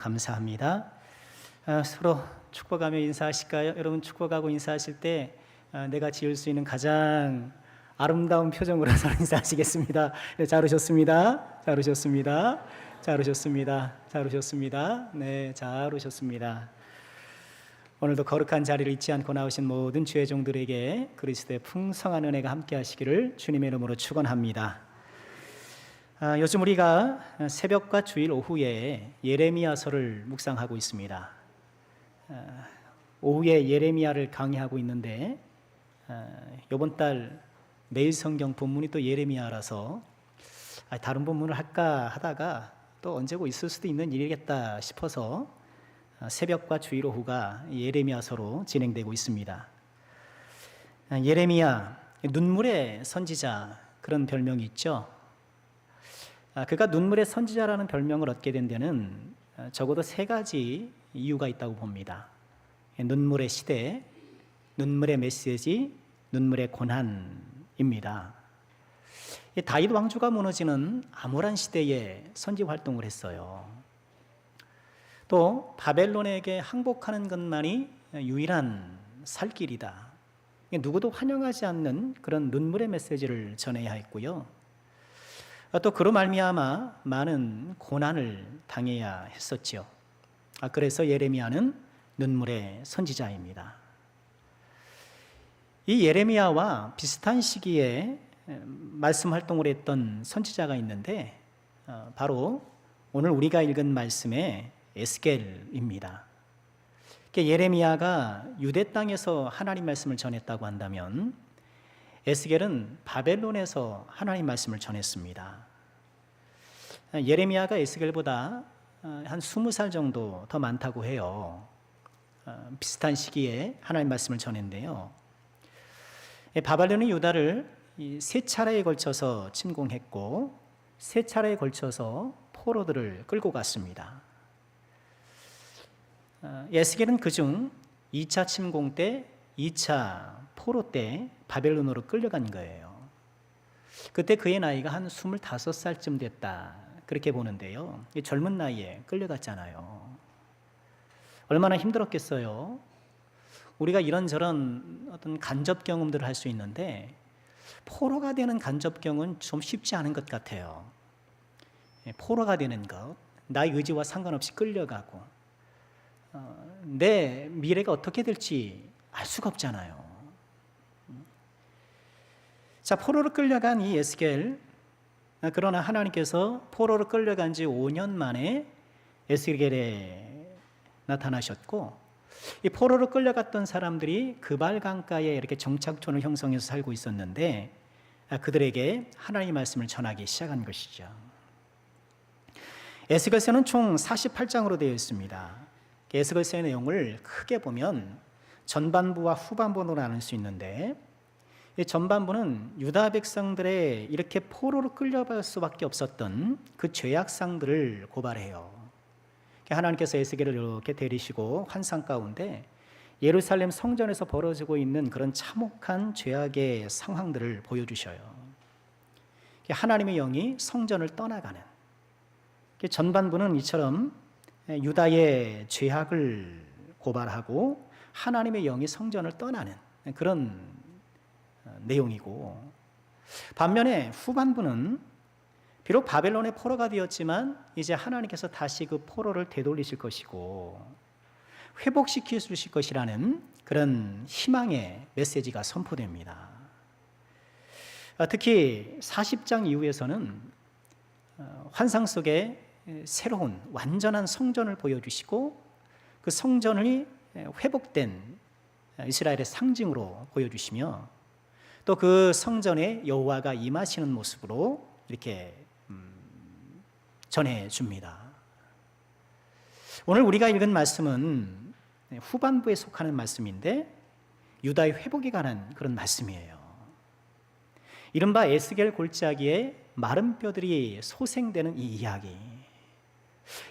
감사합니다. 서로 축복하며 인사하실까요? 여러분 축복하고 인사하실 때 내가 지을 수 있는 가장 아름다운 표정으로 서로 인사하시겠습니다. 네, 잘 오셨습니다. 잘 오셨습니다. 잘 오셨습니다. 잘 오셨습니다. 네, 잘 오셨습니다. 오늘도 거룩한 자리를 잊지 않고 나오신 모든 주의 종들에게 그리스도의 풍성한 은혜가 함께 하시기를 주님의 이름으로 축원합니다. 요즘 우리가 새벽과 주일 오후에 예레미야서를 묵상하고 있습니다. 오후에 예레미야를 강의하고 있는데 이번 달 매일 성경 본문이 또 예레미야라서 다른 본문을 할까 하다가 또 언제고 있을 수도 있는 일이겠다 싶어서 새벽과 주일 오후가 예레미야서로 진행되고 있습니다. 예레미야, 눈물의 선지자 그런 별명이 있죠. 그가 눈물의 선지자라는 별명을 얻게 된 데는 적어도 세 가지 이유가 있다고 봅니다. 눈물의 시대, 눈물의 메시지, 눈물의 고난입니다. 다윗 왕조가 무너지는 암울한 시대에 선지 활동을 했어요. 또 바벨론에게 항복하는 것만이 유일한 살 길이다. 누구도 환영하지 않는 그런 눈물의 메시지를 전해야 했고요. 또 그로 말미암아 많은 고난을 당해야 했었지요. 그래서 예레미야는 눈물의 선지자입니다. 이 예레미야와 비슷한 시기에 말씀 활동을 했던 선지자가 있는데 바로 오늘 우리가 읽은 말씀의 에스겔입니다. 예레미야가 유대 땅에서 하나님 말씀을 전했다고 한다면 에스겔은 바벨론에서 하나님 말씀을 전했습니다. 예레미야가 에스겔보다 한 20살 정도 더 많다고 해요. 비슷한 시기에 하나님 말씀을 전했는데요. 바벨론이 유다를 세 차례에 걸쳐서 침공했고 세 차례에 걸쳐서 포로들을 끌고 갔습니다. 에스겔은 그중 2차 침공 때 2차 포로 때 바벨론으로 끌려간 거예요. 그때 그의 나이가 한 25살쯤 됐다 그렇게 보는데요. 젊은 나이에 끌려갔잖아요. 얼마나 힘들었겠어요. 우리가 이런저런 어떤 간접 경험들을 할 수 있는데 포로가 되는 간접 경험은 좀 쉽지 않은 것 같아요. 포로가 되는 것, 나의 의지와 상관없이 끌려가고 내 미래가 어떻게 될지 알 수가 없잖아요. 자, 포로로 끌려간 이 에스겔, 그러나 하나님께서 포로로 끌려간 지 5년 만에 에스겔에 나타나셨고 이 포로로 끌려갔던 사람들이 그발 강가에 이렇게 정착촌을 형성해서 살고 있었는데 그들에게 하나님의 말씀을 전하기 시작한 것이죠. 에스겔서는 총 48장으로 되어 있습니다. 에스겔서의 내용을 크게 보면 전반부와 후반부로 나눌 수 있는데 이 전반부는 유다 백성들의 이렇게 포로로 끌려갈 수밖에 없었던 그 죄악상들을 고발해요. 하나님께서 에스겔을 이렇게 데리시고 환상 가운데 예루살렘 성전에서 벌어지고 있는 그런 참혹한 죄악의 상황들을 보여주셔요. 하나님의 영이 성전을 떠나가는, 전반부는 이처럼 유다의 죄악을 고발하고 하나님의 영이 성전을 떠나는 그런 내용이고, 반면에 후반부는 비록 바벨론의 포로가 되었지만 이제 하나님께서 다시 그 포로를 되돌리실 것이고 회복시켜 주실 것이라는 그런 희망의 메시지가 선포됩니다. 특히 40장 이후에서는 환상 속에 새로운 완전한 성전을 보여주시고 그 성전이 회복된 이스라엘의 상징으로 보여주시며 또 그 성전에 여호와가 임하시는 모습으로 이렇게 전해줍니다. 오늘 우리가 읽은 말씀은 후반부에 속하는 말씀인데 유다의 회복에 관한 그런 말씀이에요. 이른바 에스겔 골짜기에 마른 뼈들이 소생되는 이 이야기,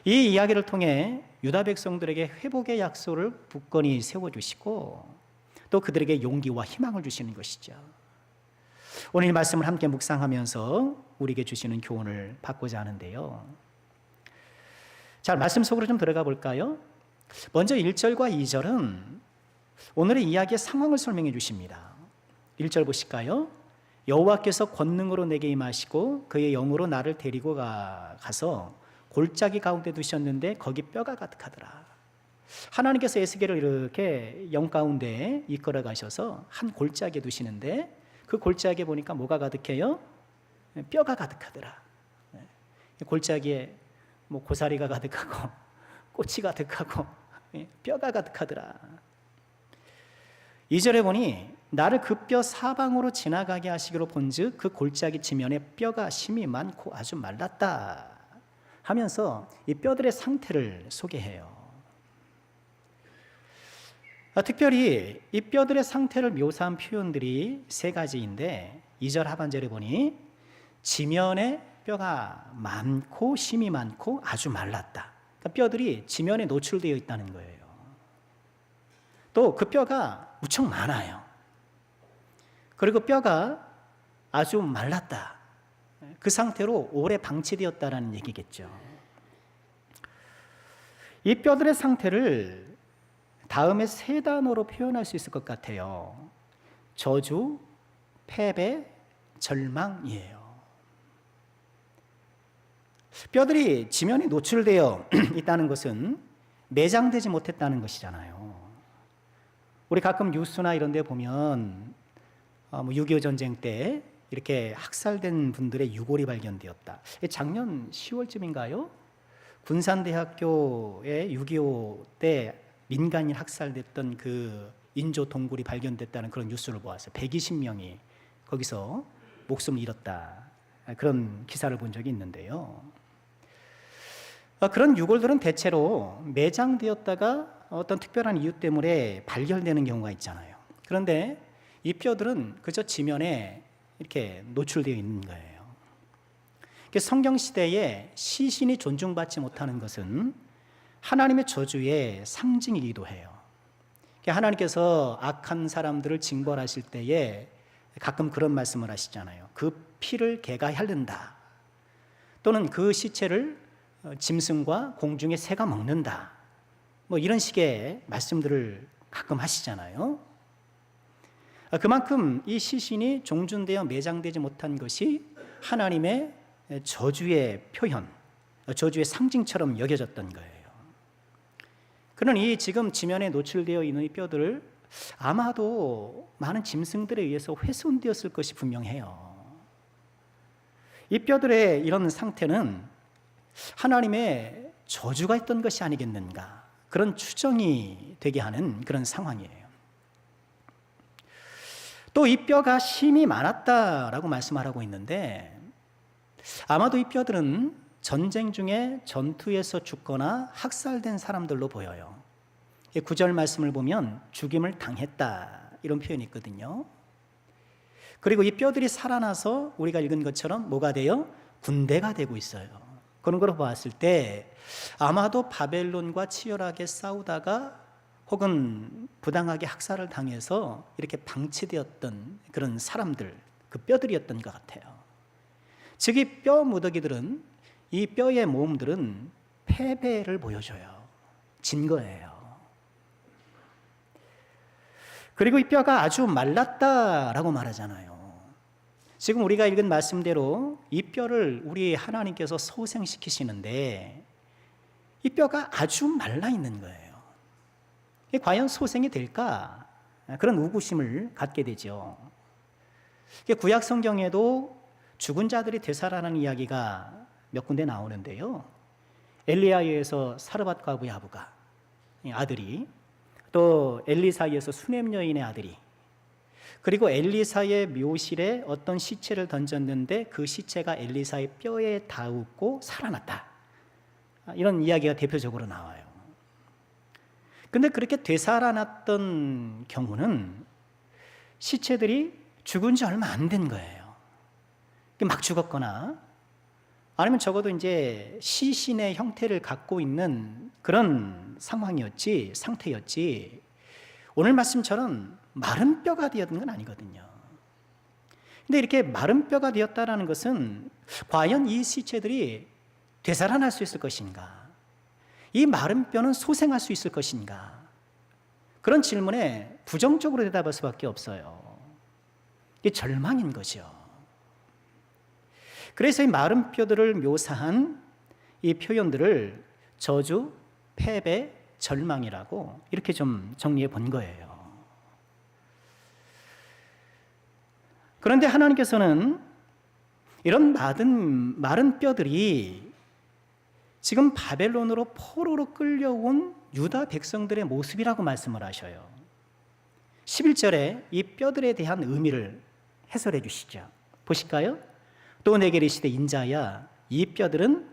이 이야기를 통해 유다 백성들에게 회복의 약속을 굳건히 세워주시고 또 그들에게 용기와 희망을 주시는 것이죠. 오늘 이 말씀을 함께 묵상하면서 우리에게 주시는 교훈을 받고자 하는데요. 자, 말씀 속으로 좀 들어가 볼까요? 먼저 1절과 2절은 오늘의 이야기의 상황을 설명해 주십니다. 1절 보실까요? 여호와께서 권능으로 내게 임하시고 그의 영으로 나를 데리고 가서 골짜기 가운데 두셨는데 거기 뼈가 가득하더라. 하나님께서 에스겔을 이렇게 영 가운데 이끌어 가셔서 한 골짜기에 두시는데 그 골짜기에 보니까 뭐가 가득해요? 뼈가 가득하더라. 골짜기에 뭐 고사리가 가득하고 꽃이 가득하고 뼈가 가득하더라. 2절에 보니 나를 그 뼈 사방으로 지나가게 하시기로 본즉 그 골짜기 지면에 뼈가 심이 많고 아주 말랐다 하면서 이 뼈들의 상태를 소개해요. 특별히 이 뼈들의 상태를 묘사한 표현들이 세 가지인데 2절 하반절에 보니 지면에 뼈가 많고 심이 많고 아주 말랐다. 그러니까 뼈들이 지면에 노출되어 있다는 거예요. 또 그 뼈가 무척 많아요. 그리고 뼈가 아주 말랐다. 그 상태로 오래 방치되었다라는 얘기겠죠. 이 뼈들의 상태를 다음에 세 단어로 표현할 수 있을 것 같아요. 저주, 패배, 절망이에요. 뼈들이 지면에 노출되어 있다는 것은 매장되지 못했다는 것이잖아요. 우리 가끔 뉴스나 이런 데 보면 6.25 전쟁 때 이렇게 학살된 분들의 유골이 발견되었다. 작년 10월쯤인가요? 군산대학교에 6.25 때 민간인 학살됐던 그 인조 동굴이 발견됐다는 그런 뉴스를 보았어요. 120명이 거기서 목숨을 잃었다. 그런 기사를 본 적이 있는데요. 그런 유골들은 대체로 매장되었다가 어떤 특별한 이유 때문에 발견되는 경우가 있잖아요. 그런데 이 뼈들은 그저 지면에 이렇게 노출되어 있는 거예요. 성경 시대에 시신이 존중받지 못하는 것은 하나님의 저주의 상징이기도 해요. 하나님께서 악한 사람들을 징벌하실 때에 가끔 그런 말씀을 하시잖아요. 그 피를 개가 핥는다. 또는 그 시체를 짐승과 공중의 새가 먹는다. 이런 식의 말씀들을 가끔 하시잖아요. 그만큼 이 시신이 종준되어 매장되지 못한 것이 하나님의 저주의 표현, 저주의 상징처럼 여겨졌던 거예요. 그런 이 지금 지면에 노출되어 있는 이 뼈들을 아마도 많은 짐승들에 의해서 훼손되었을 것이 분명해요. 이 뼈들의 이런 상태는 하나님의 저주가 있던 것이 아니겠는가, 그런 추정이 되게 하는 그런 상황이에요. 또 이 뼈가 심이 많았다라고 말씀하고 있는데 아마도 이 뼈들은 전쟁 중에 전투에서 죽거나 학살된 사람들로 보여요. 9절 말씀을 보면 죽임을 당했다 이런 표현이 있거든요. 그리고 이 뼈들이 살아나서 우리가 읽은 것처럼 뭐가 돼요? 군대가 되고 있어요. 그런 걸 보았을 때 아마도 바벨론과 치열하게 싸우다가 혹은 부당하게 학살을 당해서 이렇게 방치되었던 그런 사람들, 그 뼈들이었던 것 같아요. 즉 이 뼈 무더기들은, 이 뼈의 모음들은 패배를 보여줘요. 진 거예요. 그리고 이 뼈가 아주 말랐다라고 말하잖아요. 지금 우리가 읽은 말씀대로 이 뼈를 우리 하나님께서 소생시키시는데 이 뼈가 아주 말라 있는 거예요. 과연 소생이 될까? 그런 의구심을 갖게 되죠. 구약 성경에도 죽은 자들이 되살아나는 이야기가 몇 군데 나오는데요. 엘리야에서 사르밧 과부의 아부가 아들이, 또 엘리사에서 수넴 여인의 아들이, 그리고 엘리사의 묘실에 어떤 시체를 던졌는데 그 시체가 엘리사의 뼈에 닿고 살아났다. 이런 이야기가 대표적으로 나와요. 근데 그렇게 되살아났던 경우는 시체들이 죽은 지 얼마 안 된 거예요. 막 죽었거나 아니면 적어도 이제 시신의 형태를 갖고 있는 그런 상태였지 오늘 말씀처럼 마른 뼈가 되었던 건 아니거든요. 근데 이렇게 마른 뼈가 되었다는 것은 과연 이 시체들이 되살아날 수 있을 것인가? 이 마른 뼈는 소생할 수 있을 것인가? 그런 질문에 부정적으로 대답할 수밖에 없어요. 이게 절망인 거죠. 그래서 이 마른 뼈들을 묘사한 이 표현들을 저주, 패배, 절망이라고 이렇게 좀 정리해 본 거예요. 그런데 하나님께서는 이런 마른 뼈들이 지금 바벨론으로 포로로 끌려온 유다 백성들의 모습이라고 말씀을 하셔요. 11절에 이 뼈들에 대한 의미를 해설해 주시죠. 보실까요? 또 내게 이르시되 인자야 이 뼈들은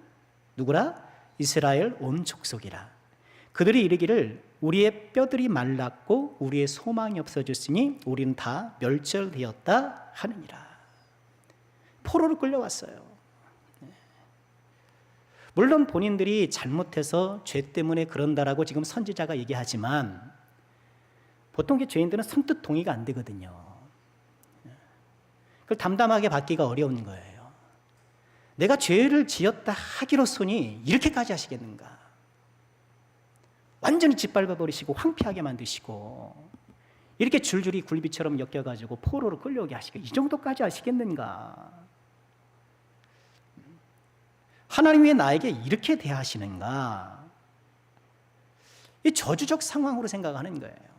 누구라? 이스라엘 온 족속이라. 그들이 이르기를 우리의 뼈들이 말랐고 우리의 소망이 없어졌으니 우리는 다 멸절되었다 하느니라. 포로로 끌려왔어요. 물론 본인들이 잘못해서 죄 때문에 그런다라고 지금 선지자가 얘기하지만 보통 죄인들은 선뜻 동의가 안 되거든요. 그걸 담담하게 받기가 어려운 거예요. 내가 죄를 지었다 하기로서니 이렇게까지 하시겠는가? 완전히 짓밟아버리시고 황폐하게 만드시고 이렇게 줄줄이 굴비처럼 엮여가지고 포로로 끌려오게 하시고 이 정도까지 하시겠는가? 하나님이 왜 나에게 이렇게 대하시는가? 이 저주적 상황으로 생각하는 거예요.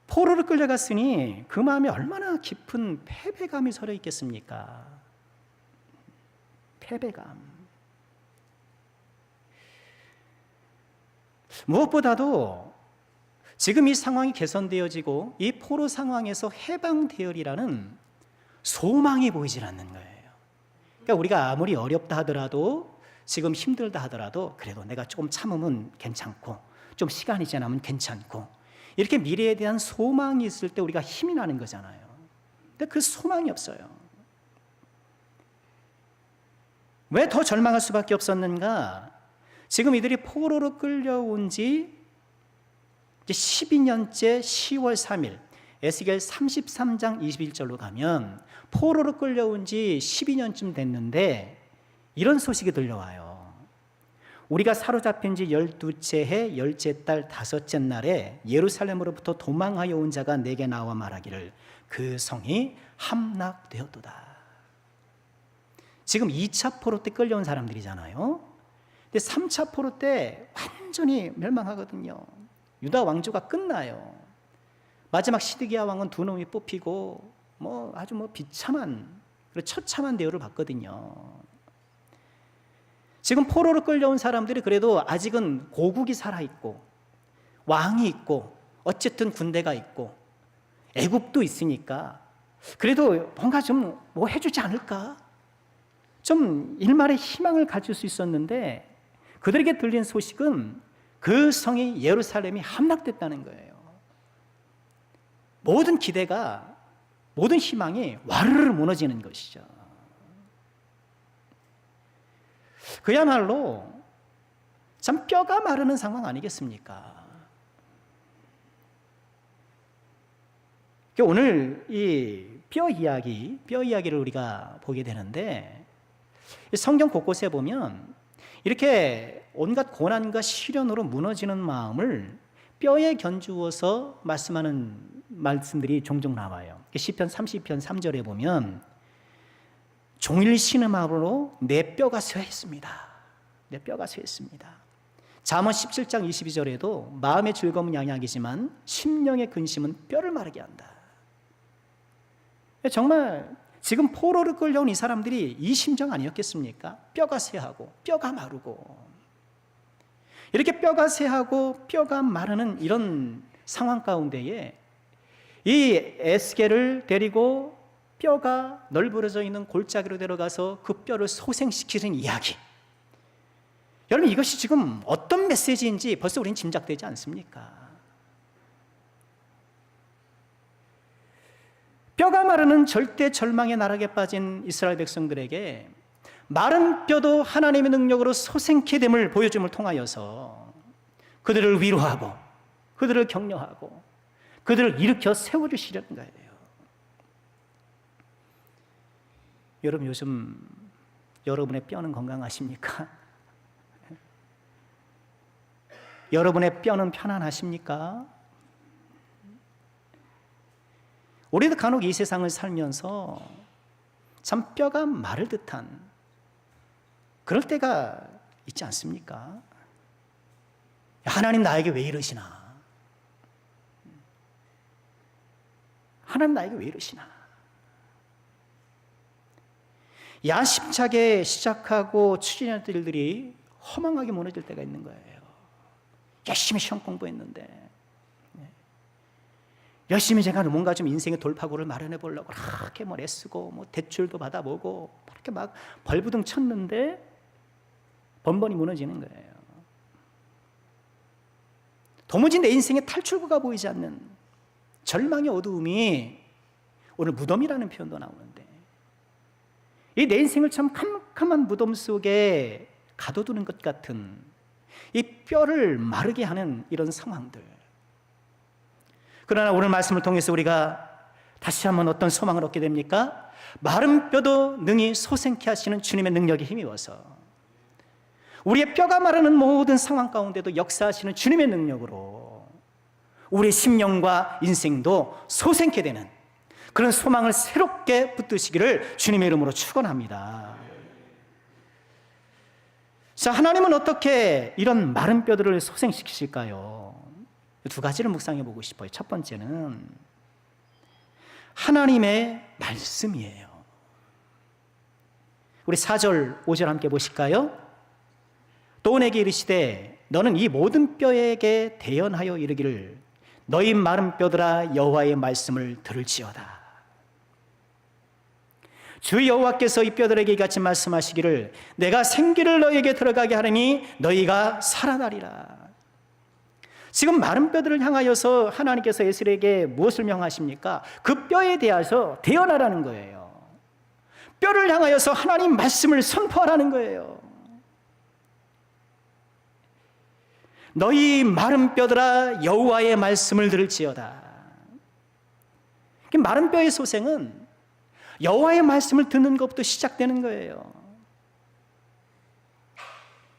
포로를 끌려갔으니 그 마음에 얼마나 깊은 패배감이 서려 있겠습니까? 패배감. 무엇보다도 지금 이 상황이 개선되어지고 이 포로 상황에서 해방되어리라는 소망이 보이질 않는 거예요. 그러니까 우리가 아무리 어렵다 하더라도 지금 힘들다 하더라도 그래도 내가 조금 참으면 괜찮고 좀 시간이 지나면 괜찮고 이렇게 미래에 대한 소망이 있을 때 우리가 힘이 나는 거잖아요. 근데 그 소망이 없어요. 왜 더 절망할 수밖에 없었는가? 지금 이들이 포로로 끌려온 지 이제 12년째 10월 3일 에스겔 33장 21절로 가면 포로로 끌려온 지 12년쯤 됐는데 이런 소식이 들려와요. 우리가 사로잡힌 지 12째 해 10째 달 5째 날에 예루살렘으로부터 도망하여 온 자가 내게 나와 말하기를 그 성이 함락되었도다. 지금 2차 포로 때 끌려온 사람들이잖아요. 근데 3차 포로 때 완전히 멸망하거든요. 유다 왕조가 끝나요. 마지막 시드기야 왕은 두 놈이 뽑히고 아주 비참한 처참한 대우를 받거든요. 지금 포로로 끌려온 사람들이 그래도 아직은 고국이 살아있고 왕이 있고 어쨌든 군대가 있고 애국도 있으니까 그래도 뭔가 좀 해주지 않을까? 좀 일말의 희망을 가질 수 있었는데 그들에게 들린 소식은 그 성이 예루살렘이 함락됐다는 거예요. 모든 기대가 모든 희망이 와르르 무너지는 것이죠. 그야말로 참 뼈가 마르는 상황 아니겠습니까? 오늘 이 뼈 이야기를 우리가 보게 되는데 성경 곳곳에 보면 이렇게 온갖 고난과 시련으로 무너지는 마음을 뼈에 견주어서 말씀하는 말씀들이 종종 나와요. 시편 30편 3절에 보면 종일 신음함으로 내 뼈가 쇠했습니다. 내 뼈가 쇠했습니다. 잠언 17장 22절에도 마음의 즐거움은 양약이지만 심령의 근심은 뼈를 마르게 한다. 정말 지금 포로를 끌려온 이 사람들이 이 심정 아니었겠습니까? 뼈가 쇠하고 뼈가 마르고 이렇게 뼈가 쇠하고 뼈가 마르는 이런 상황 가운데에 이 에스겔을 데리고 뼈가 널브러져 있는 골짜기로 데려가서 그 뼈를 소생시키는 이야기. 여러분 이것이 지금 어떤 메시지인지 벌써 우리는 짐작되지 않습니까? 뼈가 마르는 절대 절망의 나락에 빠진 이스라엘 백성들에게 마른 뼈도 하나님의 능력으로 소생케 됨을 보여줌을 통하여서 그들을 위로하고 그들을 격려하고 그들을 일으켜 세워주시려는 거예요. 여러분 요즘 여러분의 뼈는 건강하십니까? 여러분의 뼈는 편안하십니까? 우리도 간혹 이 세상을 살면서 참 뼈가 마를 듯한 그럴 때가 있지 않습니까? 하나님 나에게 왜 이러시나? 하나님 나에게 왜 이러시나? 야심차게 시작하고 추진했던 일들이 허망하게 무너질 때가 있는 거예요. 열심히 시험 공부했는데, 열심히 제가 뭔가 좀 인생의 돌파구를 마련해 보려고 그렇게 뭐 애쓰고 뭐 대출도 받아보고 그렇게 막 벌부등 쳤는데 번번이 무너지는 거예요. 도무지 내 인생의 탈출구가 보이지 않는 절망의 어두움이 오늘 무덤이라는 표현도 나오는데, 이 내 인생을 참 캄캄한 무덤 속에 가둬두는 것 같은 이 뼈를 마르게 하는 이런 상황들. 그러나 오늘 말씀을 통해서 우리가 다시 한번 어떤 소망을 얻게 됩니까? 마른 뼈도 능히 솟생케 하시는 주님의 능력에 힘입어서 우리의 뼈가 마르는 모든 상황 가운데도 역사하시는 주님의 능력으로 우리의 심령과 인생도 솟생케 되는 그런 소망을 새롭게 붙드시기를 주님의 이름으로 축원합니다. 자, 하나님은 어떻게 이런 마른 뼈들을 솟생시키실까요? 두 가지를 묵상해 보고 싶어요. 첫 번째는 하나님의 말씀이에요. 우리 4절, 5절 함께 보실까요? 또 내게 이르시되 너는 이 모든 뼈에게 대언하여 이르기를 너희 마른 뼈들아 여호와의 말씀을 들을지어다. 주 여호와께서 이 뼈들에게 이같이 말씀하시기를 내가 생기를 너희에게 들어가게 하리니 너희가 살아나리라. 지금 마른 뼈들을 향하여서 하나님께서 에스겔에게 무엇을 명하십니까? 그 뼈에 대해서 대언하라는 거예요. 뼈를 향하여서 하나님 말씀을 선포하라는 거예요. 너희 마른 뼈들아 여호와의 말씀을 들을지어다. 마른 뼈의 소생은 여호와의 말씀을 듣는 것부터 시작되는 거예요.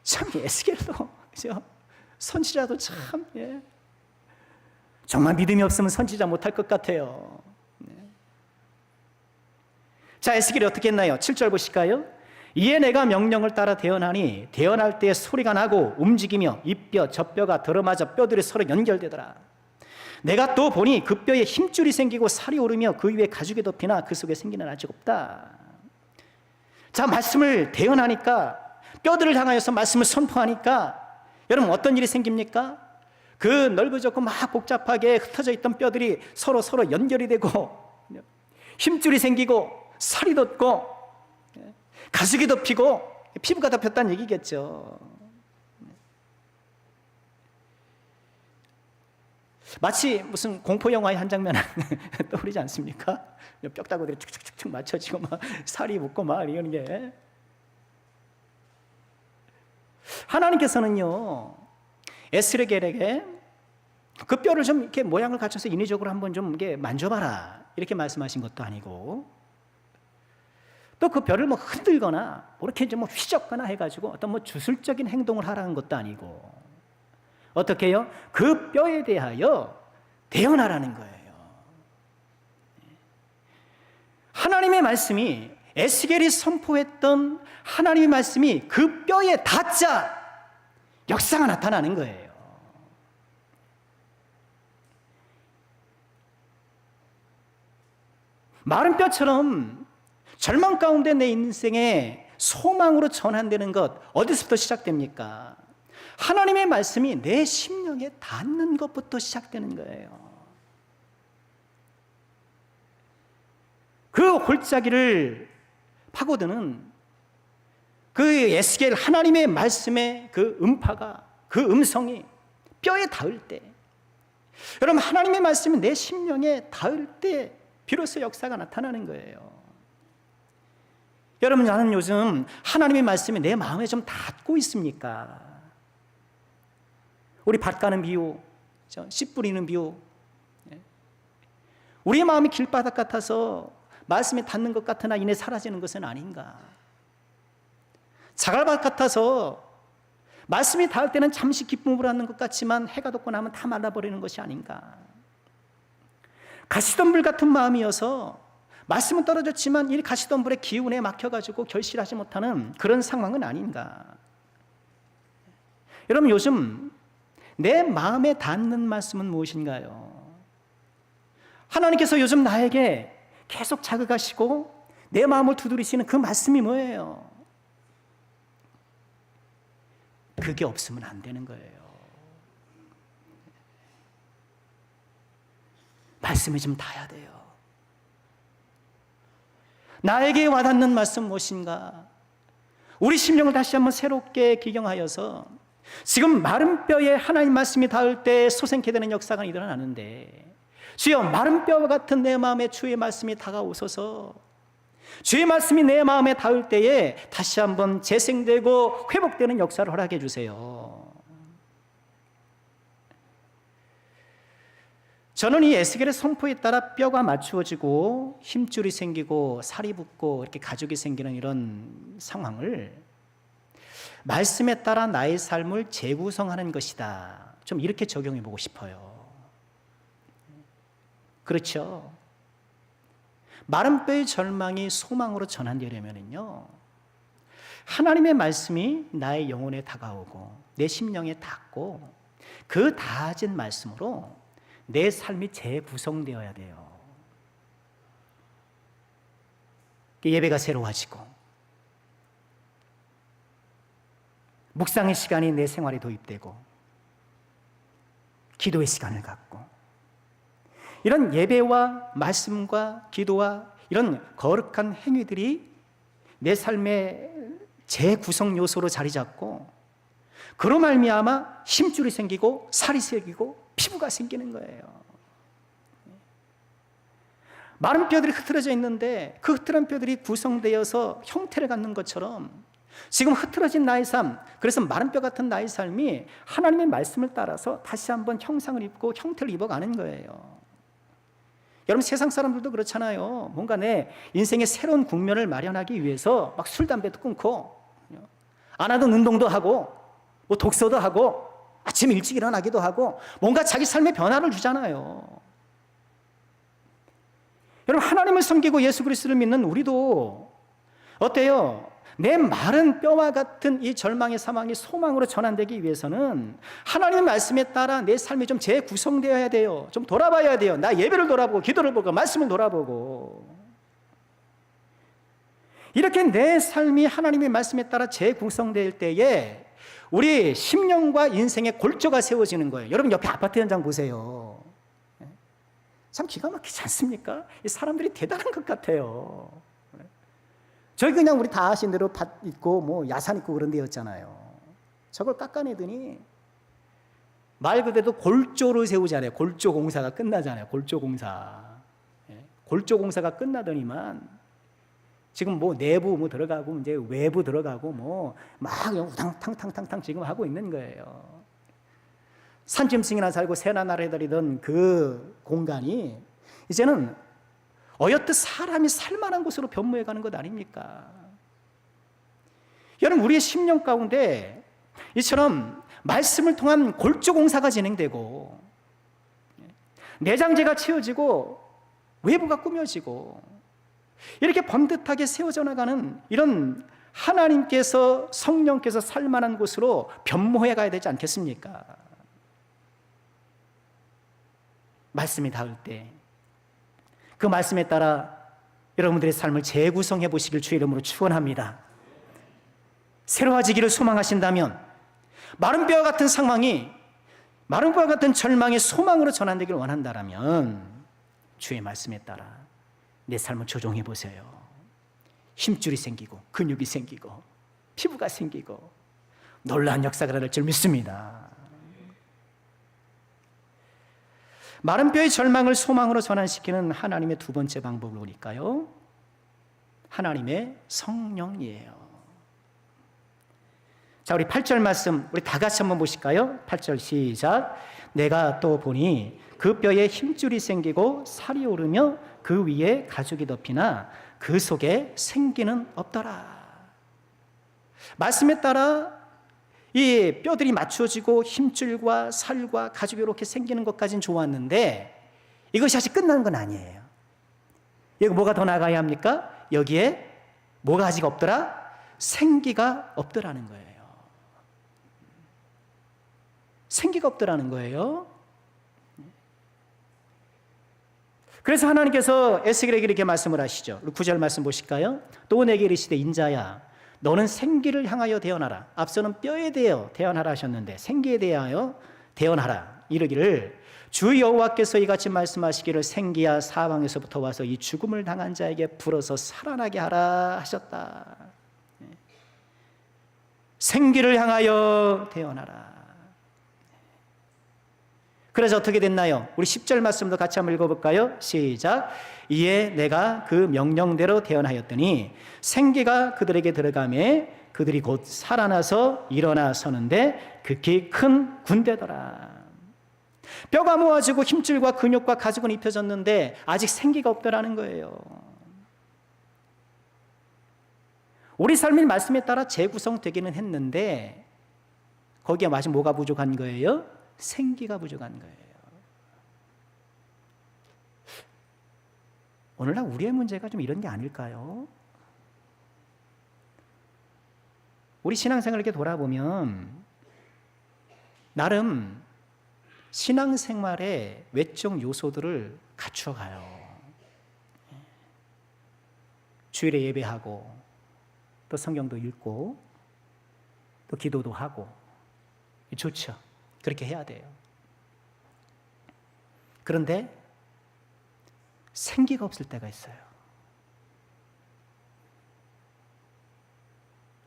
참 에스겔도 그죠? 선지자도 참 정말 믿음이 없으면 선지자 못할 것 같아요. 자, 에스겔이 어떻게 했나요? 7절 보실까요? 이에 내가 명령을 따라 대언하니 대언할 때 소리가 나고 움직이며 이 뼈 저 뼈가 들어맞아 뼈들이 서로 연결되더라. 내가 또 보니 그 뼈에 힘줄이 생기고 살이 오르며 그 위에 가죽이 덮이나 그 속에 생기는 아직 없다. 자, 말씀을 대언하니까, 뼈들을 향하여서 말씀을 선포하니까 여러분 어떤 일이 생깁니까? 그 넓어졌고 막 복잡하게 흩어져 있던 뼈들이 서로 연결이 되고 힘줄이 생기고 살이 돋고 가죽이 덮이고 피부가 덮였다는 얘기겠죠. 마치 무슨 공포 영화의 한 장면 떠오르지 않습니까? 뼈다구들이 축축축축 맞춰지고 막 살이 붙고 막 이런 게. 하나님께서는요 에스겔에게 그 뼈를 좀 이렇게 모양을 갖춰서 인위적으로 한번 좀 이렇게 만져봐라 이렇게 말씀하신 것도 아니고, 또 그 뼈를 뭐 흔들거나 뭐 이렇게 좀 휘젓거나 해가지고 어떤 뭐 주술적인 행동을 하라는 것도 아니고, 어떻게 해요? 그 뼈에 대하여 대언하라는 거예요. 하나님의 말씀이, 에스겔이 선포했던 하나님의 말씀이 그 뼈에 닿자 역사가 나타나는 거예요. 마른 뼈처럼 절망 가운데 내 인생에 소망으로 전환되는 것 어디서부터 시작됩니까? 하나님의 말씀이 내 심령에 닿는 것부터 시작되는 거예요. 그 골짜기를 파고드는 그 에스겔 하나님의 말씀의 그 음파가, 그 음성이 뼈에 닿을 때, 여러분 하나님의 말씀이 내 심령에 닿을 때 비로소 역사가 나타나는 거예요. 여러분, 나는 요즘 하나님의 말씀이 내 마음에 좀 닿고 있습니까? 우리 밭 가는 비유, 씨 뿌리는 비유, 우리의 마음이 길바닥 같아서 말씀에 닿는 것 같으나 이내 사라지는 것은 아닌가? 자갈밭 같아서 말씀이 닿을 때는 잠시 기쁨을 얻는 것 같지만 해가 돋고 나면 다 말라버리는 것이 아닌가. 가시덤불 같은 마음이어서 말씀은 떨어졌지만 이 가시덤불의 기운에 막혀가지고 결실하지 못하는 그런 상황은 아닌가. 여러분, 요즘 내 마음에 닿는 말씀은 무엇인가요? 하나님께서 요즘 나에게 계속 자극하시고 내 마음을 두드리시는 그 말씀이 뭐예요? 그게 없으면 안 되는 거예요. 말씀이 좀 닿아야 돼요. 나에게 와닿는 말씀 무엇인가? 우리 심령을 다시 한번 새롭게 기경하여서 지금 마른 뼈에 하나님 말씀이 닿을 때 소생케 되는 역사가 일어나는데, 주여, 마른 뼈와 같은 내 마음에 주의 말씀이 다가오소서. 주의 말씀이 내 마음에 닿을 때에 다시 한번 재생되고 회복되는 역사를 허락해 주세요. 저는 이 에스겔의 선포에 따라 뼈가 맞추어지고 힘줄이 생기고 살이 붙고 이렇게 가죽이 생기는 이런 상황을 말씀에 따라 나의 삶을 재구성하는 것이다, 좀 이렇게 적용해 보고 싶어요. 그렇죠? 마른 뼈의 절망이 소망으로 전환되려면요, 하나님의 말씀이 나의 영혼에 다가오고 내 심령에 닿고 그 닿아진 말씀으로 내 삶이 재구성되어야 돼요. 예배가 새로워지고 묵상의 시간이 내 생활에 도입되고 기도의 시간을 갖고 이런 예배와 말씀과 기도와 이런 거룩한 행위들이 내 삶의 재구성 요소로 자리 잡고 그로 말미암아 힘줄이 생기고 살이 생기고 피부가 생기는 거예요. 마른 뼈들이 흐트러져 있는데 그 흐트러진 뼈들이 구성되어서 형태를 갖는 것처럼 지금 흐트러진 나의 삶, 그래서 마른 뼈 같은 나의 삶이 하나님의 말씀을 따라서 다시 한번 형상을 입고 형태를 입어가는 거예요. 여러분, 세상 사람들도 그렇잖아요. 뭔가 내 인생의 새로운 국면을 마련하기 위해서 막 술, 담배도 끊고 안 하던 운동도 하고 뭐 독서도 하고 아침 일찍 일어나기도 하고 뭔가 자기 삶에 변화를 주잖아요. 여러분, 하나님을 섬기고 예수 그리스도를 믿는 우리도 어때요? 내 마른 뼈와 같은 이 절망의 사망이 소망으로 전환되기 위해서는 하나님의 말씀에 따라 내 삶이 좀 재구성되어야 돼요. 좀 돌아봐야 돼요. 나 예배를 돌아보고 기도를 보고 말씀을 돌아보고 이렇게 내 삶이 하나님의 말씀에 따라 재구성될 때에 우리 심령과 인생의 골조가 세워지는 거예요. 여러분, 옆에 아파트 현장 보세요. 참 기가 막히지 않습니까? 이 사람들이 대단한 것 같아요. 저희 그냥 우리 다 아신 대로 밭 있고 뭐 야산 있고 그런 데였잖아요. 저걸 깎아내더니 말 그대로 골조를 세우잖아요. 골조 공사가 끝나잖아요. 골조 공사. 골조 공사가 끝나더니만 지금 뭐 내부 뭐 들어가고 이제 외부 들어가고 뭐 막 우당탕탕탕탕 지금 하고 있는 거예요. 산짐승이나 살고 새나 날아다니던 그 공간이 이제는 어엿듯 사람이 살만한 곳으로 변모해가는 것 아닙니까? 여러분, 우리의 심령 가운데 이처럼 말씀을 통한 골조 공사가 진행되고 내장재가 채워지고 외부가 꾸며지고 이렇게 번듯하게 세워져 나가는 이런 하나님께서 성령께서 살만한 곳으로 변모해 가야 되지 않겠습니까? 말씀이 닿을 때 그 말씀에 따라 여러분들의 삶을 재구성해 보시길 주의 이름으로 축원합니다. 새로워지기를 소망하신다면 마른 뼈와 같은 상황이 마른 뼈와 같은 절망이 소망으로 전환되기를 원한다면 주의 말씀에 따라 내 삶을 조정해 보세요. 힘줄이 생기고 근육이 생기고 피부가 생기고 놀라운 역사가 일어날 줄 믿습니다. 마른 뼈의 절망을 소망으로 전환시키는 하나님의 두 번째 방법을 보니까요, 하나님의 성령이에요. 자, 우리 8절 말씀 우리 다 같이 한번 보실까요? 8절 시작. 내가 또 보니 그 뼈에 힘줄이 생기고 살이 오르며 그 위에 가죽이 덮이나 그 속에 생기는 없더라. 말씀에 따라 이 뼈들이 맞춰지고 힘줄과 살과 가죽이 이렇게 생기는 것까지는 좋았는데 이것이 아직 끝난 건 아니에요. 여기 뭐가 더 나가야 합니까? 여기에 뭐가 아직 없더라? 생기가 없더라는 거예요. 생기가 없더라는 거예요. 그래서 하나님께서 에스겔에게 이렇게 말씀을 하시죠. 9절 말씀 보실까요? 또 내게 이르시되 인자야 너는 생기를 향하여 대언하라. 앞서는 뼈에 대하여 대언하라 하셨는데 생기에 대하여 대언하라. 이르기를 주 여호와께서 이같이 말씀하시기를 생기야 사방에서부터 와서 이 죽음을 당한 자에게 불어서 살아나게 하라 하셨다. 생기를 향하여 대언하라. 그래서 어떻게 됐나요? 우리 10절 말씀도 같이 한번 읽어볼까요? 시작. 이에 내가 그 명령대로 대언하였더니 생기가 그들에게 들어가매 그들이 곧 살아나서 일어나 서는데 극히 큰 군대더라. 뼈가 모아지고 힘줄과 근육과 가죽은 입혀졌는데 아직 생기가 없더라는 거예요. 우리 삶의 말씀에 따라 재구성되기는 했는데 거기에 아직 뭐가 부족한 거예요? 생기가 부족한 거예요. 오늘날 우리의 문제가 좀 이런 게 아닐까요? 우리 신앙생활을 이렇게 돌아보면 나름 신앙생활의 외적 요소들을 갖춰가요. 주일에 예배하고 또 성경도 읽고 또 기도도 하고 좋죠. 그렇게 해야 돼요. 그런데 생기가 없을 때가 있어요.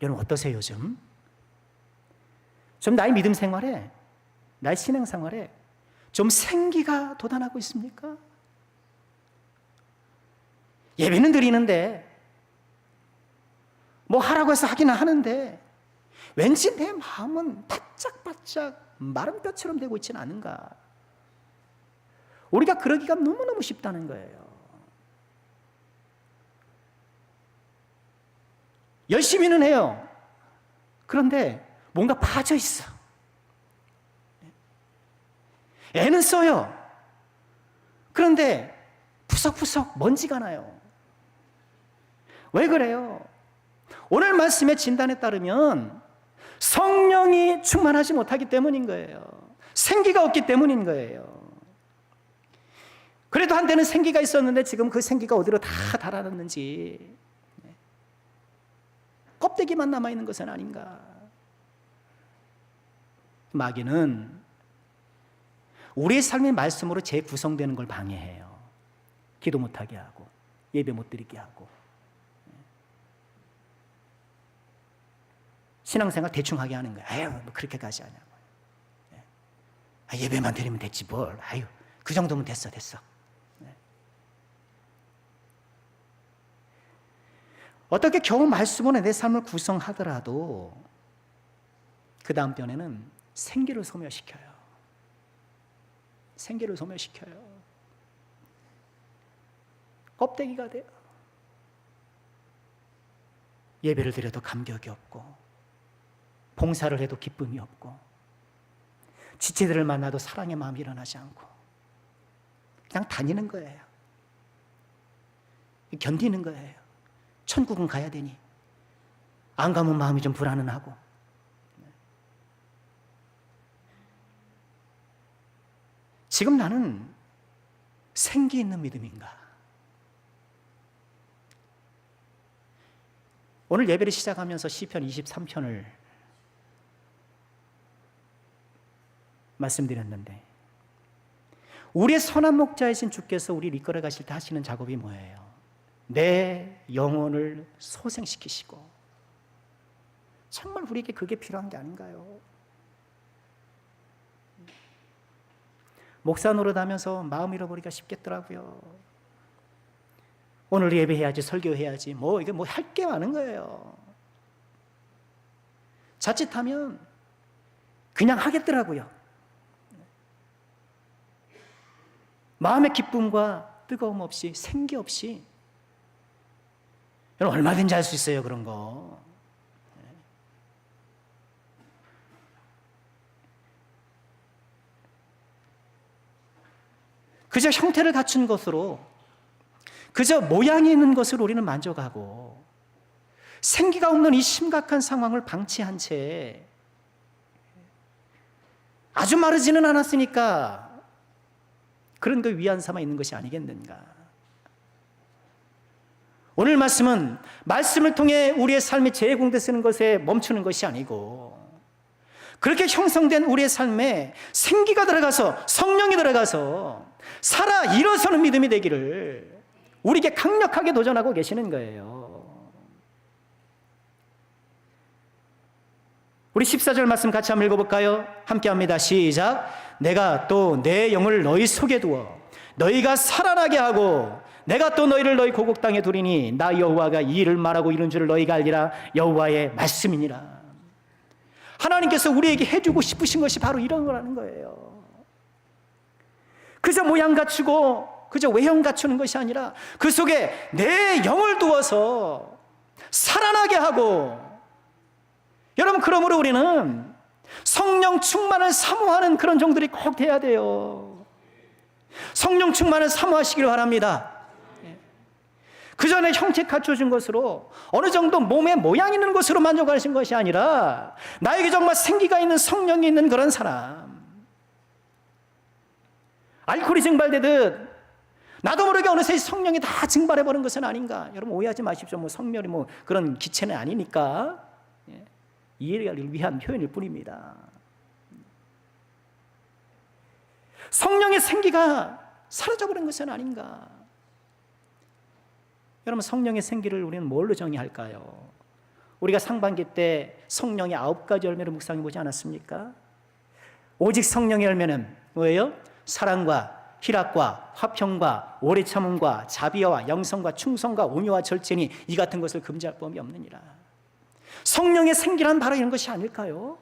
여러분 어떠세요 요즘? 좀 나의 믿음 생활에 나의 신앙 생활에 좀 생기가 돋아나고 있습니까? 예배는 드리는데 뭐 하라고 해서 하기는 하는데 왠지 내 마음은 바짝바짝 마른 뼈처럼 되고 있지는 않은가? 우리가 그러기가 너무너무 쉽다는 거예요. 열심히는 해요. 그런데 뭔가 빠져 있어. 애는 써요. 그런데 푸석푸석 먼지가 나요. 왜 그래요? 오늘 말씀의 진단에 따르면 성령이 충만하지 못하기 때문인 거예요. 생기가 없기 때문인 거예요. 그래도 한때는 생기가 있었는데 지금 그 생기가 어디로 다 달아났는지 껍데기만 남아있는 것은 아닌가. 마귀는 우리의 삶의 말씀으로 재구성되는 걸 방해해요. 기도 못하게 하고 예배 못 드리게 하고 신앙생활 대충 하게 하는 거예요. 아유 뭐 그렇게까지 하냐고. 예배만 드리면 됐지 뭘. 아유 그 정도면 됐어. 어떻게 겨우 말씀으로 내 삶을 구성하더라도 그 다음 편에는 생기를 소멸시켜요. 생기를 소멸시켜요. 껍데기가 돼요. 예배를 드려도 감격이 없고 봉사를 해도 기쁨이 없고 지체들을 만나도 사랑의 마음이 일어나지 않고 그냥 다니는 거예요. 견디는 거예요. 천국은 가야 되니 안 가면 마음이 좀 불안은 하고. 지금 나는 생기 있는 믿음인가? 오늘 예배를 시작하면서 시편 23편을 말씀드렸는데 우리의 선한 목자이신 주께서 우리를 이끌어 가실 때 하시는 작업이 뭐예요? 내 영혼을 소생시키시고. 정말 우리에게 그게 필요한 게 아닌가요? 목사 노릇하면서 마음 잃어버리기가 쉽겠더라고요. 오늘 예배해야지, 설교해야지, 이게 할 게 많은 거예요. 자칫하면 그냥 하겠더라고요. 마음의 기쁨과 뜨거움 없이, 생기 없이. 여러분 얼마든지 할 수 있어요, 그런 거. 그저 형태를 갖춘 것으로, 그저 모양이 있는 것으로 우리는 만족하고 생기가 없는 이 심각한 상황을 방치한 채 아주 마르지는 않았으니까 그런 걸 위안 삼아 있는 것이 아니겠는가. 오늘 말씀은 말씀을 통해 우리의 삶이 재공대 쓰는 것에 멈추는 것이 아니고 그렇게 형성된 우리의 삶에 생기가 들어가서 성령이 들어가서 살아 일어서는 믿음이 되기를 우리에게 강력하게 도전하고 계시는 거예요. 우리 14절 말씀 같이 한번 읽어볼까요? 함께 합니다. 시작. 내가 또 내 영을 너희 속에 두어 너희가 살아나게 하고 내가 또 너희를 너희 고국 땅에 두리니 나 여호와가 이 일을 말하고 이룬 줄을 너희가 알리라. 여호와의 말씀이니라. 하나님께서 우리에게 해주고 싶으신 것이 바로 이런 거라는 거예요. 그저 모양 갖추고 그저 외형 갖추는 것이 아니라 그 속에 내 영을 두어서 살아나게 하고, 여러분 그러므로 우리는 성령 충만을 사모하는 그런 종들이 꼭 돼야 돼요. 성령 충만을 사모하시길 바랍니다. 그 전에 형체 갖춰준 것으로 어느 정도 몸의 모양 있는 것으로 만족하신 것이 아니라 나에게 정말 생기가 있는 성령이 있는 그런 사람, 알코올이 증발되듯 나도 모르게 어느새 성령이 다 증발해버린 것은 아닌가. 여러분 오해하지 마십시오. 성령이 그런 기체는 아니니까 이해를 위한 표현일 뿐입니다. 성령의 생기가 사라져버린 것은 아닌가. 여러분 성령의 생기를 우리는 뭘로 정의할까요? 우리가 상반기 때 성령의 9가지 열매를 묵상해 보지 않았습니까? 오직 성령의 열매는 뭐예요? 사랑과 희락과 화평과 오래 참음과 자비와 영성과 충성과 온유와 절제니 이 같은 것을 금지할 법이 없느니라. 성령의 생기란 바로 이런 것이 아닐까요?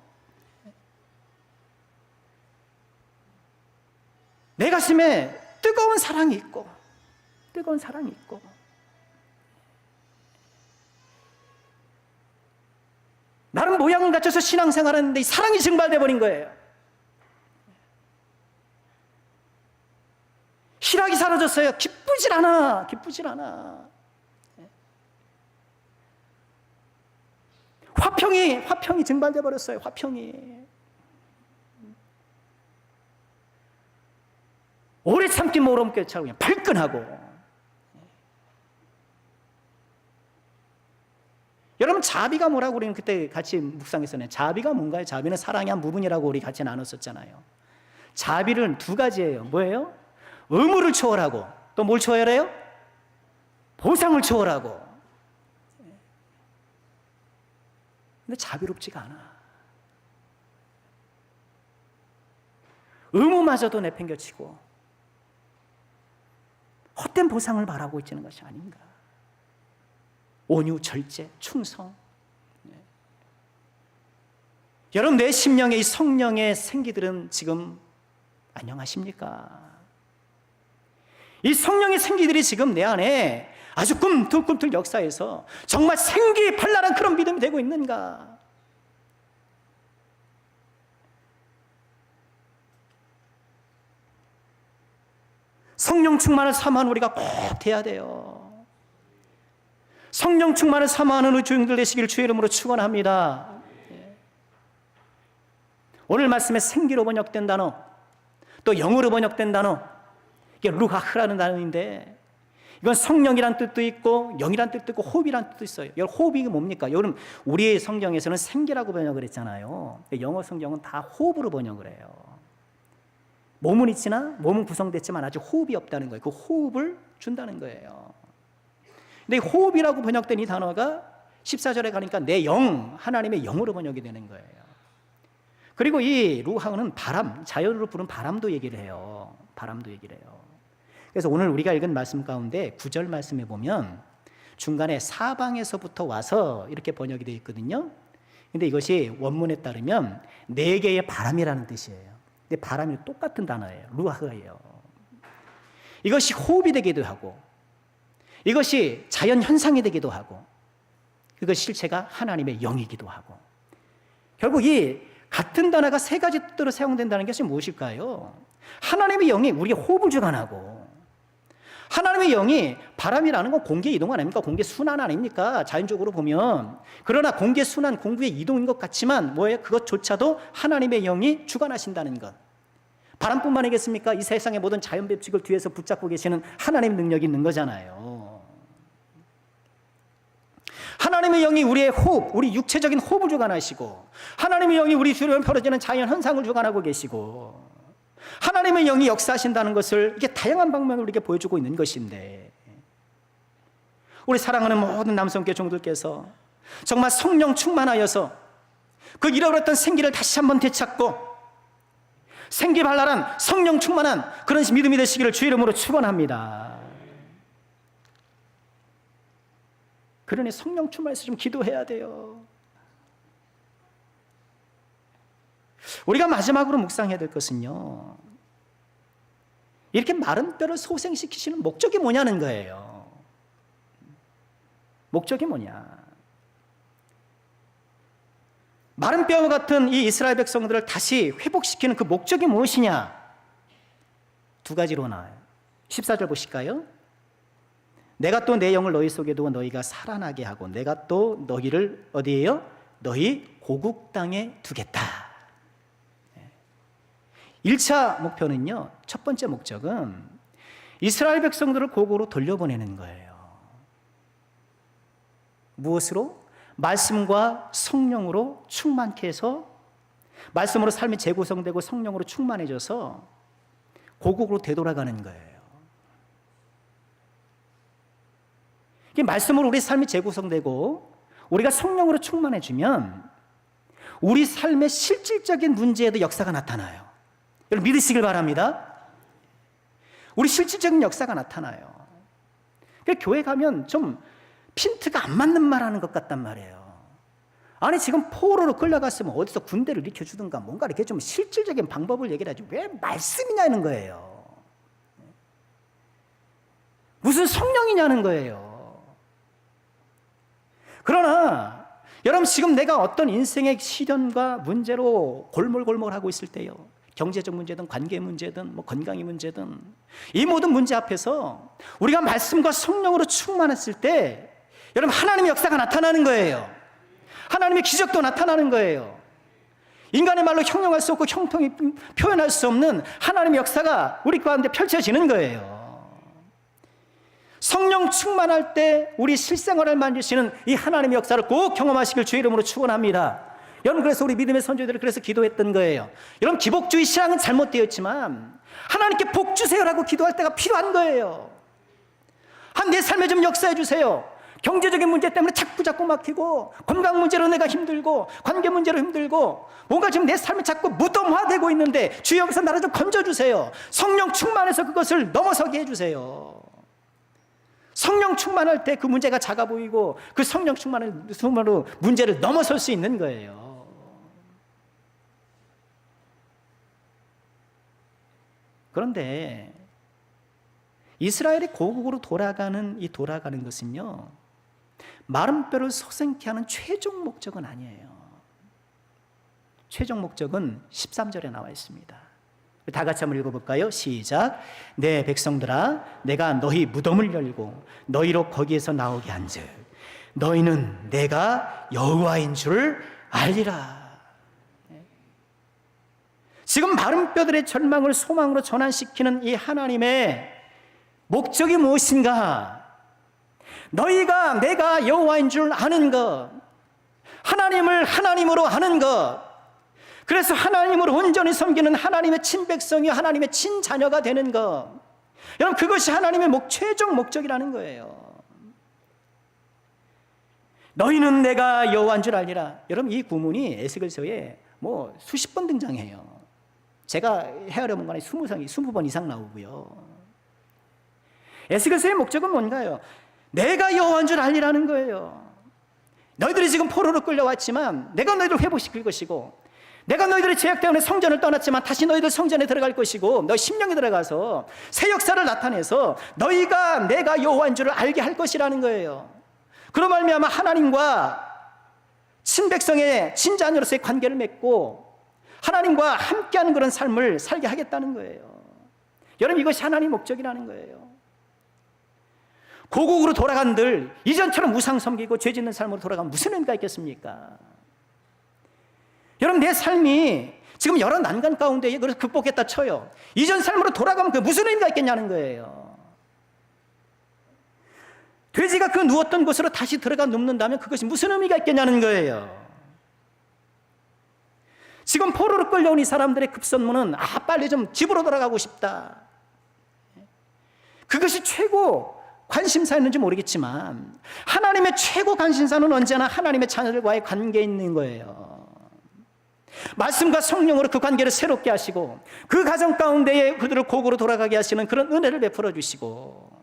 내 가슴에 뜨거운 사랑이 있고 나름 모양을 갖춰서 신앙생활하는데 이 사랑이 증발돼 버린 거예요. 희락이 사라졌어요. 기쁘질 않아. 화평이 증발돼 버렸어요. 화평이. 오래 참기 모름 꿰차고 그냥 발끈하고. 여러분 자비가 뭐라고 우리는 그때 같이 묵상했었네요. 자비가 뭔가요? 자비는 사랑의 한 부분이라고 우리 같이 나눴었잖아요. 자비는 두 가지예요. 뭐예요? 의무를 초월하고 또 뭘 초월해요? 보상을 초월하고. 근데 자비롭지가 않아. 의무마저도 내팽겨치고 헛된 보상을 바라고 있는 것이 아닌가. 온유, 절제, 충성. 여러분 내 심령에 이 성령의 생기들은 지금 안녕하십니까? 이 성령의 생기들이 지금 내 안에 아주 꿈틀꿈틀 역사해서 정말 생기발랄한 그런 믿음이 되고 있는가? 성령 충만을 사모하는 우리가 꼭 돼야 돼요. 성령 충만을 사모하는 우리 주인들 되시기를 주의 이름으로 축원합니다. 오늘 말씀에 생기로 번역된 단어, 또 영으로 번역된 단어, 이게 루하흐라는 단어인데 이건 성령이란 뜻도 있고 영이란 뜻도 있고 호흡이란 뜻도 있어요. 여러분 호흡이 뭡니까? 여러분 우리의 성경에서는 생기라고 번역을 했잖아요. 영어 성경은 다 호흡으로 번역을 해요. 몸은 있지나 몸은 구성됐지만 아직 호흡이 없다는 거예요. 그 호흡을 준다는 거예요. 근데 호흡이라고 번역된 이 단어가 14절에 가니까 내 영, 하나님의 영으로 번역이 되는 거예요. 그리고 이 루하는 바람, 자연으로 부른 바람도 얘기를 해요. 바람도 얘기를 해요. 그래서 오늘 우리가 읽은 말씀 가운데 9절 말씀에 보면 중간에 사방에서부터 와서 이렇게 번역이 되어 있거든요. 근데 이것이 원문에 따르면 네 개의 바람이라는 뜻이에요. 근데 바람이 똑같은 단어예요. 루하흐예요. 이것이 호흡이 되기도 하고 이것이 자연 현상이 되기도 하고 그것이 실체가 하나님의 영이기도 하고 결국 이 같은 단어가 세 가지 뜻으로 사용된다는 것이 무엇일까요? 하나님의 영이 우리의 호흡을 주관하고, 하나님의 영이, 바람이라는 건 공기의 이동 아닙니까? 공기 순환 아닙니까? 자연적으로 보면. 그러나 공기 순환, 공기의 이동인 것 같지만 뭐예요? 그것조차도 하나님의 영이 주관하신다는 것. 바람뿐만 아니겠습니까? 이 세상의 모든 자연 법칙을 뒤에서 붙잡고 계시는 하나님의 능력이 있는 거잖아요. 하나님의 영이 우리의 호흡, 우리 육체적인 호흡을 주관하시고, 하나님의 영이 우리 주변에 벌어지는 자연 현상을 주관하고 계시고, 하나님의 영이 역사하신다는 것을 이게 다양한 방면으로 이렇게 보여주고 있는 것인데, 우리 사랑하는 모든 남성교 종들께서 정말 성령 충만하여서 그 잃어버렸던 생기를 다시 한번 되찾고 생기발랄한 성령 충만한 그런 믿음이 되시기를 주의 이름으로 축원합니다. 그러니 성령 충만해서 좀 기도해야 돼요. 우리가 마지막으로 묵상해야 될 것은요, 이렇게 마른 뼈를 소생시키시는 목적이 뭐냐는 거예요. 목적이 뭐냐? 마른 뼈와 같은 이 이스라엘 백성들을 다시 회복시키는 그 목적이 무엇이냐? 두 가지로 나와요. 14절 보실까요? 내가 또 내 영을 너희 속에 두고 너희가 살아나게 하고 내가 또 너희를 어디에요? 너희 고국 땅에 두겠다. 1차 목표는요, 첫 번째 목적은 이스라엘 백성들을 고국으로 돌려보내는 거예요. 무엇으로? 말씀과 성령으로 충만케 해서, 말씀으로 삶이 재구성되고 성령으로 충만해져서 고국으로 되돌아가는 거예요. 이 말씀으로 우리 삶이 재구성되고 우리가 성령으로 충만해지면 우리 삶의 실질적인 문제에도 역사가 나타나요. 여러분 믿으시길 바랍니다. 우리 실질적인 역사가 나타나요. 교회 가면 좀 핀트가 안 맞는 말 하는 것 같단 말이에요. 아니 지금 포로로 끌려갔으면 어디서 군대를 일으켜주든가 뭔가 이렇게 좀 실질적인 방법을 얘기를 하지 왜 말씀이냐는 거예요. 무슨 성령이냐는 거예요. 그러나 여러분 지금 내가 어떤 인생의 시련과 문제로 골몰골몰하고 있을 때요, 경제적 문제든 관계 문제든 뭐 건강의 문제든 이 모든 문제 앞에서 우리가 말씀과 성령으로 충만했을 때 여러분 하나님의 역사가 나타나는 거예요. 하나님의 기적도 나타나는 거예요. 인간의 말로 형용할 수 없고 형통히 표현할 수 없는 하나님의 역사가 우리 가운데 펼쳐지는 거예요. 성령 충만할 때 우리 실생활을 만드시는 이 하나님의 역사를 꼭 경험하시길 주의 이름으로 축원합니다. 여러분 그래서 우리 믿음의 선조들이 그래서 기도했던 거예요. 여러분 기복주의 신앙은 잘못되었지만 하나님께 복 주세요라고 기도할 때가 필요한 거예요. 내 삶에 좀 역사해 주세요. 경제적인 문제 때문에 자꾸 막히고, 건강 문제로 내가 힘들고, 관계 문제로 힘들고, 뭔가 지금 내 삶이 자꾸 무덤화되고 있는데 주여 여기서 나를 좀 건져주세요. 성령 충만해서 그것을 넘어서게 해주세요. 성령 충만할 때 그 문제가 작아 보이고 그 성령 충만으로 문제를 넘어설 수 있는 거예요. 그런데 이스라엘이 고국으로 돌아가는 것은요, 마른 뼈를 소생케 하는 최종 목적은 아니에요. 최종 목적은 13절에 나와 있습니다. 다 같이 한번 읽어볼까요? 시작. 내 백성들아, 내가 너희 무덤을 열고 너희로 거기에서 나오게 한즉 너희는 내가 여호와인 줄 알리라. 지금 마른 뼈들의 절망을 소망으로 전환시키는 이 하나님의 목적이 무엇인가? 너희가 내가 여호와인 줄 아는 것, 하나님을 하나님으로 아는 것, 그래서 하나님을 온전히 섬기는 하나님의 친백성이 하나님의 친자녀가 되는 것, 여러분 그것이 하나님의 최종 목적이라는 거예요. 너희는 내가 여호와인 줄 알리라. 여러분 이 구문이 에스겔서에 뭐 수십 번 등장해요. 제가 헤아려본 건 20번 이상 나오고요. 에스겔서의 목적은 뭔가요? 내가 여호와인 줄 알리라는 거예요. 너희들이 지금 포로로 끌려왔지만 내가 너희를 회복시킬 것이고, 내가 너희들의 죄악 때문에 성전을 떠났지만 다시 너희들 성전에 들어갈 것이고, 너희 심령에 들어가서 새 역사를 나타내서 너희가 내가 여호와인 줄을 알게 할 것이라는 거예요. 그로 말미암아 하나님과 친백성의 친자녀로서의 관계를 맺고 하나님과 함께하는 그런 삶을 살게 하겠다는 거예요. 여러분, 이것이 하나님의 목적이라는 거예요. 고국으로 돌아간들 이전처럼 우상 섬기고 죄 짓는 삶으로 돌아가면 무슨 의미가 있겠습니까? 여러분, 내 삶이 지금 여러 난간 가운데 그걸 극복했다 쳐요. 이전 삶으로 돌아가면 그 무슨 의미가 있겠냐는 거예요. 돼지가 그 누웠던 곳으로 다시 들어가 눕는다면 그것이 무슨 의미가 있겠냐는 거예요. 지금 포로로 끌려온 이 사람들의 급선무는 빨리 좀 집으로 돌아가고 싶다. 그것이 최고 관심사였는지 모르겠지만 하나님의 최고 관심사는 언제나 하나님의 자녀들과의 관계에 있는 거예요. 말씀과 성령으로 그 관계를 새롭게 하시고 그 가정 가운데에 그들을 고국으로 돌아가게 하시는 그런 은혜를 베풀어 주시고,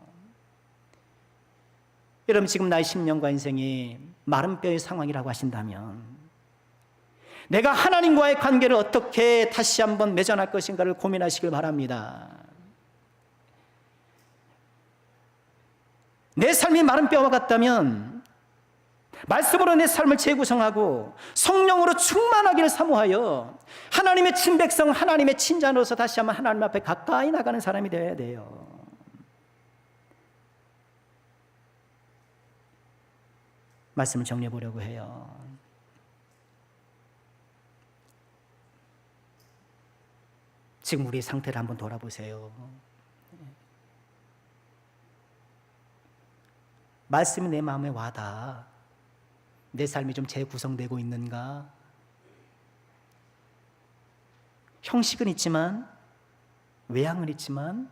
여러분, 지금 나의 10년과 인생이 마른 뼈의 상황이라고 하신다면 내가 하나님과의 관계를 어떻게 다시 한번 맺어날 것인가를 고민하시길 바랍니다. 내 삶이 마른 뼈와 같다면 말씀으로 내 삶을 재구성하고 성령으로 충만하기를 사모하여 하나님의 친백성, 하나님의 친자로서 다시 한번 하나님 앞에 가까이 나가는 사람이 되어야 돼요. 말씀을 정리해 보려고 해요. 지금 우리의 상태를 한번 돌아보세요. 말씀이 내 마음에 와닿아 내 삶이 좀 재구성되고 있는가? 형식은 있지만, 외양은 있지만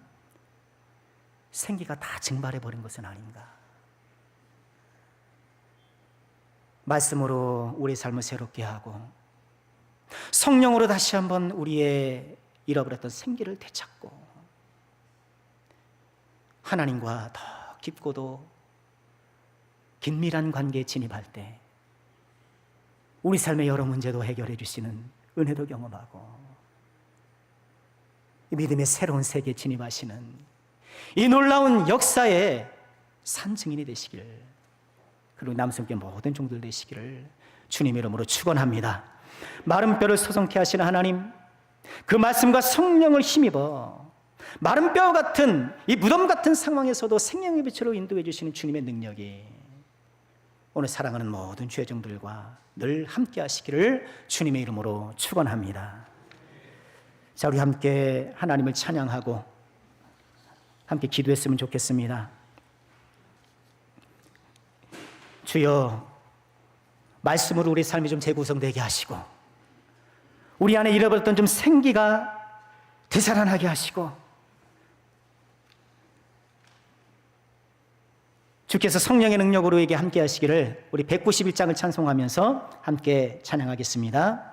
생기가 다 증발해버린 것은 아닌가? 말씀으로 우리의 삶을 새롭게 하고 성령으로 다시 한번 우리의 잃어버렸던 생기를 되찾고 하나님과 더 깊고도 긴밀한 관계에 진입할 때 우리 삶의 여러 문제도 해결해 주시는 은혜도 경험하고 믿음의 새로운 세계에 진입하시는 이 놀라운 역사의 산증인이 되시길, 그리고 남성께 모든 종들 되시기를 주님의 이름으로 축원합니다. 마른 뼈를 소성케 하시는 하나님, 그 말씀과 성령을 힘입어 마른 뼈 같은 이 무덤 같은 상황에서도 생명의 빛으로 인도해 주시는 주님의 능력이 오늘 사랑하는 모든 죄종들과 늘 함께 하시기를 주님의 이름으로 축원합니다. 자, 우리 함께 하나님을 찬양하고 함께 기도했으면 좋겠습니다. 주여, 말씀으로 우리 삶이 좀 재구성되게 하시고 우리 안에 잃어버렸던 좀 생기가 되살아나게 하시고 주께서 성령의 능력으로 에게 함께 하시기를 우리 191장을 찬송하면서 함께 찬양하겠습니다.